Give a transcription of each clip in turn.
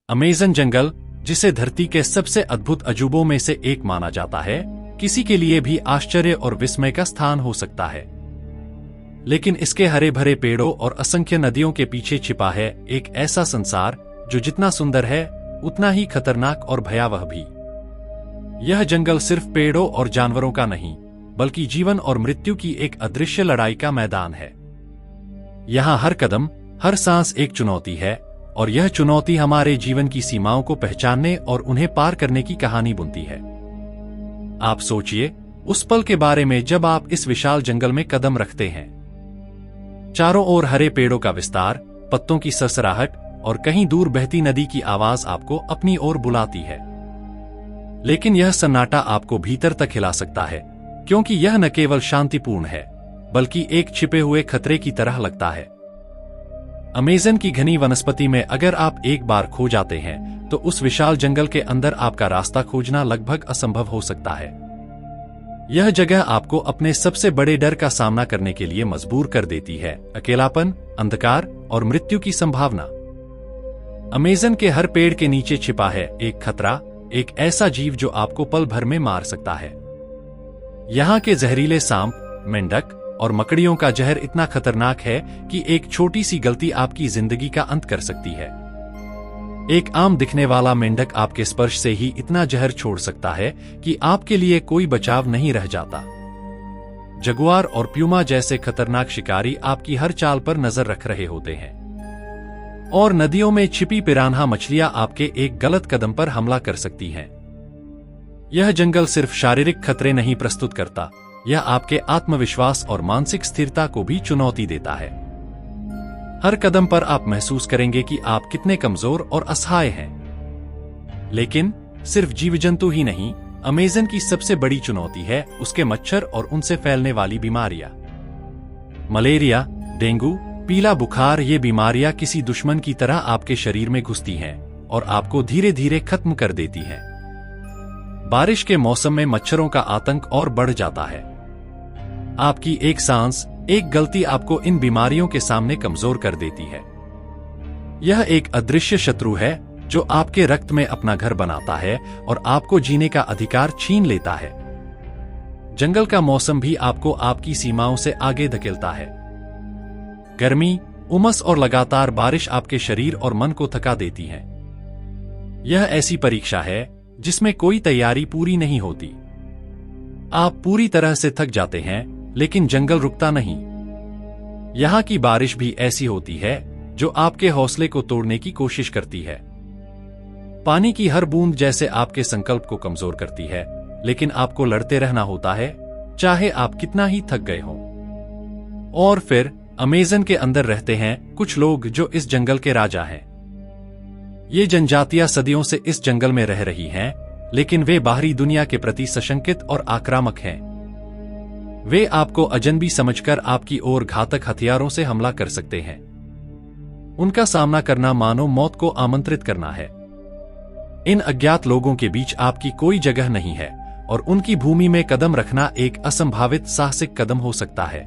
Amazon जंगल, जिसे धरती के सबसे अद्भुत अजूबों में से एक माना जाता है, किसी के लिए भी आश्चर्य और विस्मय का स्थान हो सकता है। लेकिन इसके हरे भरे पेड़ों और असंख्य नदियों के पीछे छिपा है एक ऐसा संसार जो जितना सुंदर है उतना ही खतरनाक और भयावह भी। यह जंगल सिर्फ पेड़ों और जानवरों का नहीं, बल्कि जीवन और मृत्यु की एक अदृश्य लड़ाई का मैदान है। यहाँ हर कदम, हर सांस एक चुनौती है, और यह चुनौती हमारे जीवन की सीमाओं को पहचानने और उन्हें पार करने की कहानी बुनती है। आप सोचिए उस पल के बारे में जब आप इस विशाल जंगल में कदम रखते हैं। चारों ओर हरे पेड़ों का विस्तार, पत्तों की सरसराहट और कहीं दूर बहती नदी की आवाज आपको अपनी ओर बुलाती है। लेकिन यह सन्नाटा आपको भीतर तक हिला सकता है, क्योंकि यह न केवल शांतिपूर्ण है, बल्कि एक छिपे हुए खतरे की तरह लगता है। अमेज़न की घनी वनस्पति में अगर आप एक बार खो जाते हैं, तो उस विशाल जंगल के अंदर आपका रास्ता खोजना लगभग असंभव हो सकता है। यह जगह आपको अपने सबसे बड़े डर का सामना करने के लिए मजबूर कर देती है, अकेलापन, अंधकार और मृत्यु की संभावना। अमेज़न के हर पेड़ के नीचे छिपा है एक खतरा, एक ऐसा जीव जो आपको पल भर में मार सकता है। यहाँ के जहरीले सांप, मेंढक और मकड़ियों का जहर इतना खतरनाक है कि एक छोटी सी गलती आपकी जिंदगी का अंत कर सकती है। एक आम दिखने वाला मेंढक आपके स्पर्श से ही इतना जहर छोड़ सकता है कि आपके लिए कोई बचाव नहीं रह जाता। जगुआर और प्यूमा जैसे खतरनाक शिकारी आपकी हर चाल पर नजर रख रहे होते हैं, और नदियों में छिपी पिरान्हा मछलियां आपके एक गलत कदम पर हमला कर सकती हैं। यह जंगल सिर्फ शारीरिक खतरे नहीं प्रस्तुत करता, यह आपके आत्मविश्वास और मानसिक स्थिरता को भी चुनौती देता है। हर कदम पर आप महसूस करेंगे कि आप कितने कमजोर और असहाय हैं। लेकिन सिर्फ जीव जंतु ही नहीं, अमेज़न की सबसे बड़ी चुनौती है उसके मच्छर और उनसे फैलने वाली बीमारियां। मलेरिया, डेंगू, पीला बुखार, ये बीमारियां किसी दुश्मन की तरह आपके शरीर में घुसती हैं और आपको धीरे धीरे खत्म कर देती हैं। बारिश के मौसम में मच्छरों का आतंक और बढ़ जाता है। आपकी एक सांस, एक गलती आपको इन बीमारियों के सामने कमजोर कर देती है। यह एक अदृश्य शत्रु है जो आपके रक्त में अपना घर बनाता है और आपको जीने का अधिकार छीन लेता है। जंगल का मौसम भी आपको आपकी सीमाओं से आगे धकेलता है। गर्मी, उमस और लगातार बारिश आपके शरीर और मन को थका देती है। यह ऐसी परीक्षा है जिसमें कोई तैयारी पूरी नहीं होती। आप पूरी तरह से थक जाते हैं, लेकिन जंगल रुकता नहीं। यहाँ की बारिश भी ऐसी होती है जो आपके हौसले को तोड़ने की कोशिश करती है। पानी की हर बूंद जैसे आपके संकल्प को कमजोर करती है, लेकिन आपको लड़ते रहना होता है, चाहे आप कितना ही थक गए हों। और फिर अमेज़न के अंदर रहते हैं कुछ लोग जो इस जंगल के राजा हैं। ये जनजातियां सदियों से इस जंगल में रह रही हैं, लेकिन वे बाहरी दुनिया के प्रति सशंकित और आक्रामक हैं। वे आपको अजनबी समझकर आपकी ओर घातक हथियारों से हमला कर सकते हैं। उनका सामना करना मानो मौत को आमंत्रित करना है। इन अज्ञात लोगों के बीच आपकी कोई जगह नहीं है, और उनकी भूमि में कदम रखना एक असंभावित साहसिक कदम हो सकता है।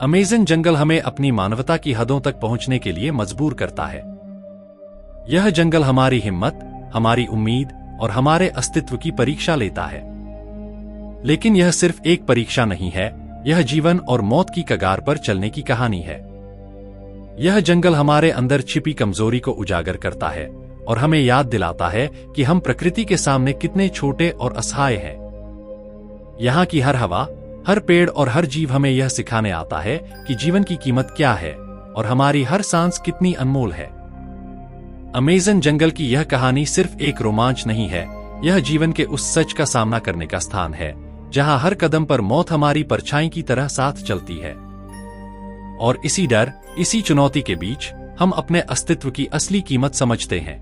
अमेज़न जंगल हमें अपनी मानवता की हदों तक पहुंचने के लिए मजबूर करता है। यह जंगल हमारी हिम्मत, हमारी उम्मीद और हमारे अस्तित्व की परीक्षा लेता है। लेकिन यह सिर्फ एक परीक्षा नहीं है, यह जीवन और मौत की कगार पर चलने की कहानी है। यह जंगल हमारे अंदर छिपी कमजोरी को उजागर करता है और हमें याद दिलाता है कि हम प्रकृति के सामने कितने छोटे और असहाय हैं। यहाँ की हर हवा, हर पेड़ और हर जीव हमें यह सिखाने आता है कि जीवन की कीमत क्या है और हमारी हर सांस कितनी अनमोल है। अमेज़न जंगल की यह कहानी सिर्फ एक रोमांच नहीं है, यह जीवन के उस सच का सामना करने का स्थान है जहां हर कदम पर मौत हमारी परछाई की तरह साथ चलती है। और इसी डर, इसी चुनौती के बीच हम अपने अस्तित्व की असली कीमत समझते हैं।